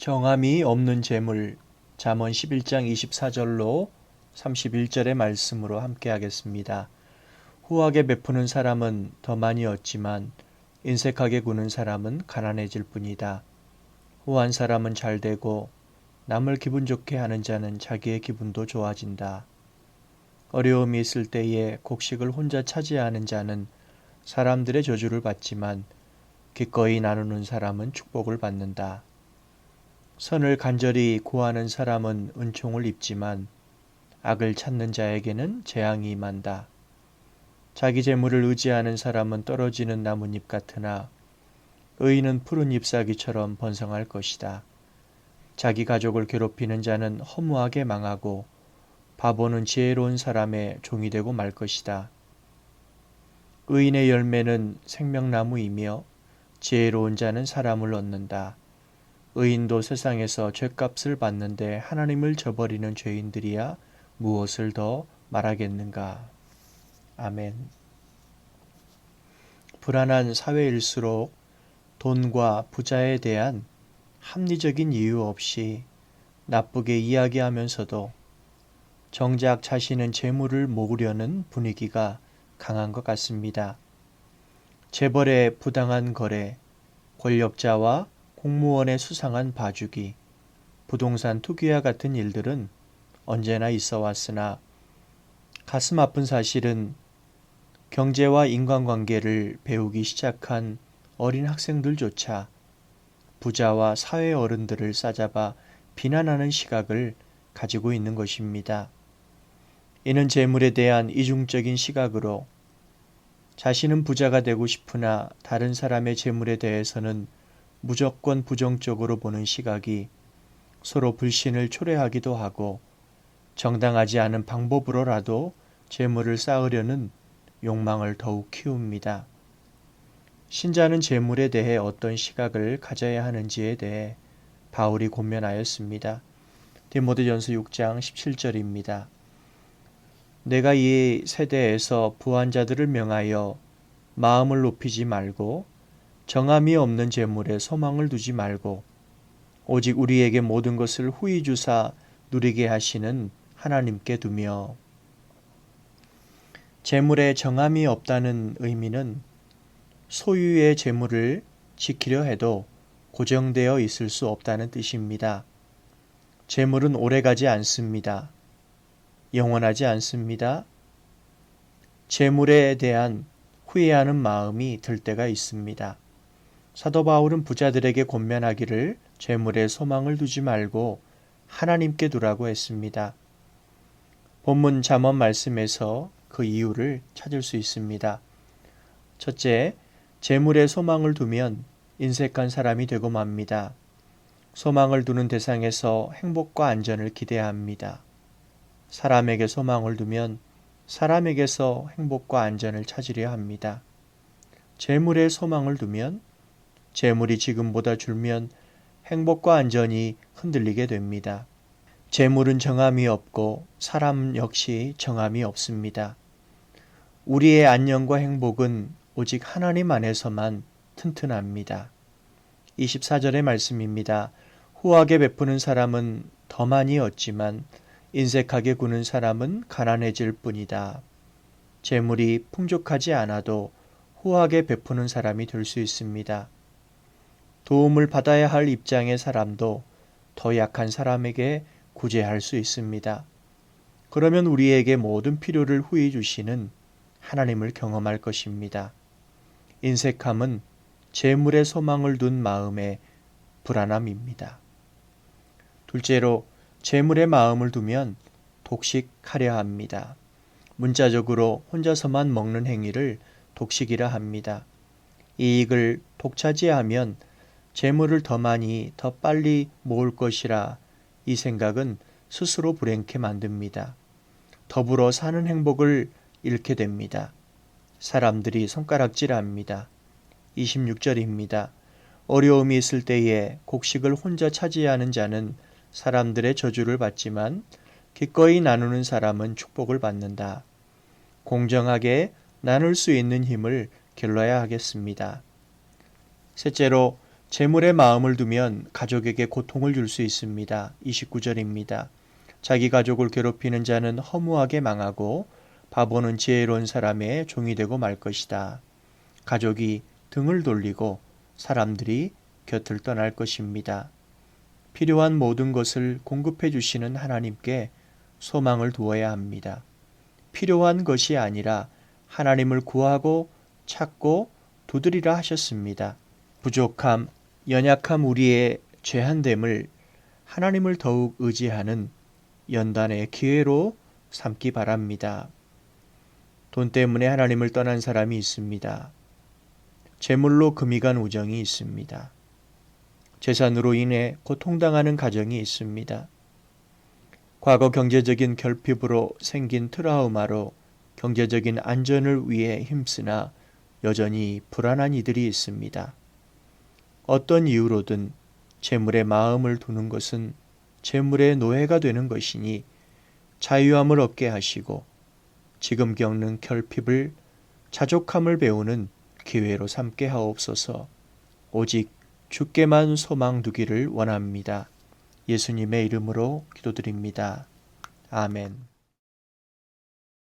정함이 없는 재물. 잠언 11장 24절로 31절의 말씀으로 함께 하겠습니다. 후하게 베푸는 사람은 더 많이 얻지만 인색하게 구는 사람은 가난해질 뿐이다. 후한 사람은 잘 되고 남을 기분 좋게 하는 자는 자기의 기분도 좋아진다. 어려움이 있을 때에 곡식을 혼자 차지하는 자는 사람들의 저주를 받지만 기꺼이 나누는 사람은 축복을 받는다. 선을 간절히 구하는 사람은 은총을 입지만 악을 찾는 자에게는 재앙이 임한다. 자기 재물을 의지하는 사람은 떨어지는 나뭇잎 같으나 의인은 푸른 잎사귀처럼 번성할 것이다. 자기 가족을 괴롭히는 자는 허무하게 망하고 바보는 지혜로운 사람의 종이 되고 말 것이다. 의인의 열매는 생명나무이며 지혜로운 자는 사람을 얻는다. 의인도 세상에서 죗값을 받는데 하나님을 저버리는 죄인들이야 무엇을 더 말하겠는가. 아멘. 불안한 사회일수록 돈과 부자에 대한 합리적인 이유 없이 나쁘게 이야기하면서도 정작 자신은 재물을 모으려는 분위기가 강한 것 같습니다. 재벌의 부당한 거래, 권력자와 공무원의 수상한 봐주기, 부동산 투기와 같은 일들은 언제나 있어 왔으나 가슴 아픈 사실은 경제와 인간관계를 배우기 시작한 어린 학생들조차 부자와 사회 어른들을 싸잡아 비난하는 시각을 가지고 있는 것입니다. 이는 재물에 대한 이중적인 시각으로 자신은 부자가 되고 싶으나 다른 사람의 재물에 대해서는 무조건 부정적으로 보는 시각이 서로 불신을 초래하기도 하고 정당하지 않은 방법으로라도 재물을 쌓으려는 욕망을 더욱 키웁니다. 신자는 재물에 대해 어떤 시각을 가져야 하는지에 대해 바울이 권면하였습니다. 디모데전서 6장 17절입니다. 내가 이 세대에서 부한 자들을 명하여 마음을 높이지 말고 정함이 없는 재물에 소망을 두지 말고 오직 우리에게 모든 것을 후히 주사 누리게 하시는 하나님께 두며. 재물에 정함이 없다는 의미는 소유의 재물을 지키려 해도 고정되어 있을 수 없다는 뜻입니다. 재물은 오래가지 않습니다. 영원하지 않습니다. 재물에 대한 후회하는 마음이 들 때가 있습니다. 사도 바울은 부자들에게 권면하기를 재물에 소망을 두지 말고 하나님께 두라고 했습니다. 본문 잠언 말씀에서 그 이유를 찾을 수 있습니다. 첫째, 재물에 소망을 두면 인색한 사람이 되고 맙니다. 소망을 두는 대상에서 행복과 안전을 기대합니다. 사람에게 소망을 두면 사람에게서 행복과 안전을 찾으려 합니다. 재물에 소망을 두면 재물이 지금보다 줄면 행복과 안전이 흔들리게 됩니다. 재물은 정함이 없고 사람 역시 정함이 없습니다. 우리의 안녕과 행복은 오직 하나님 안에서만 튼튼합니다. 24절의 말씀입니다. 후하게 베푸는 사람은 더 많이 얻지만 인색하게 구는 사람은 가난해질 뿐이다. 재물이 풍족하지 않아도 후하게 베푸는 사람이 될 수 있습니다. 도움을 받아야 할 입장의 사람도 더 약한 사람에게 구제할 수 있습니다. 그러면 우리에게 모든 필요를 후히 주시는 하나님을 경험할 것입니다. 인색함은 재물에 소망을 둔 마음의 불안함입니다. 둘째로, 재물에 마음을 두면 독식하려 합니다. 문자적으로 혼자서만 먹는 행위를 독식이라 합니다. 이익을 독차지하면 재물을 더 많이 더 빨리 모을 것이라 이 생각은 스스로 불행케 만듭니다. 더불어 사는 행복을 잃게 됩니다. 사람들이 손가락질합니다. 26절입니다. 어려움이 있을 때에 곡식을 혼자 차지하는 자는 사람들의 저주를 받지만 기꺼이 나누는 사람은 축복을 받는다. 공정하게 나눌 수 있는 힘을 길러야 하겠습니다. 셋째로, 재물에 마음을 두면 가족에게 고통을 줄 수 있습니다. 29절입니다. 자기 가족을 괴롭히는 자는 허무하게 망하고 바보는 지혜로운 사람의 종이 되고 말 것이다. 가족이 등을 돌리고 사람들이 곁을 떠날 것입니다. 필요한 모든 것을 공급해 주시는 하나님께 소망을 두어야 합니다. 필요한 것이 아니라 하나님을 구하고 찾고 두드리라 하셨습니다. 부족함, 연약함 우리의 죄한됨을 하나님을 더욱 의지하는 연단의 기회로 삼기 바랍니다. 돈 때문에 하나님을 떠난 사람이 있습니다. 재물로 금이 간 우정이 있습니다. 재산으로 인해 고통당하는 가정이 있습니다. 과거 경제적인 결핍으로 생긴 트라우마로 경제적인 안전을 위해 힘쓰나 여전히 불안한 이들이 있습니다. 어떤 이유로든 재물에 마음을 두는 것은 재물의 노예가 되는 것이니 자유함을 얻게 하시고 지금 겪는 결핍을 자족함을 배우는 기회로 삼게 하옵소서. 오직 주께만 소망 두기를 원합니다. 예수님의 이름으로 기도드립니다. 아멘.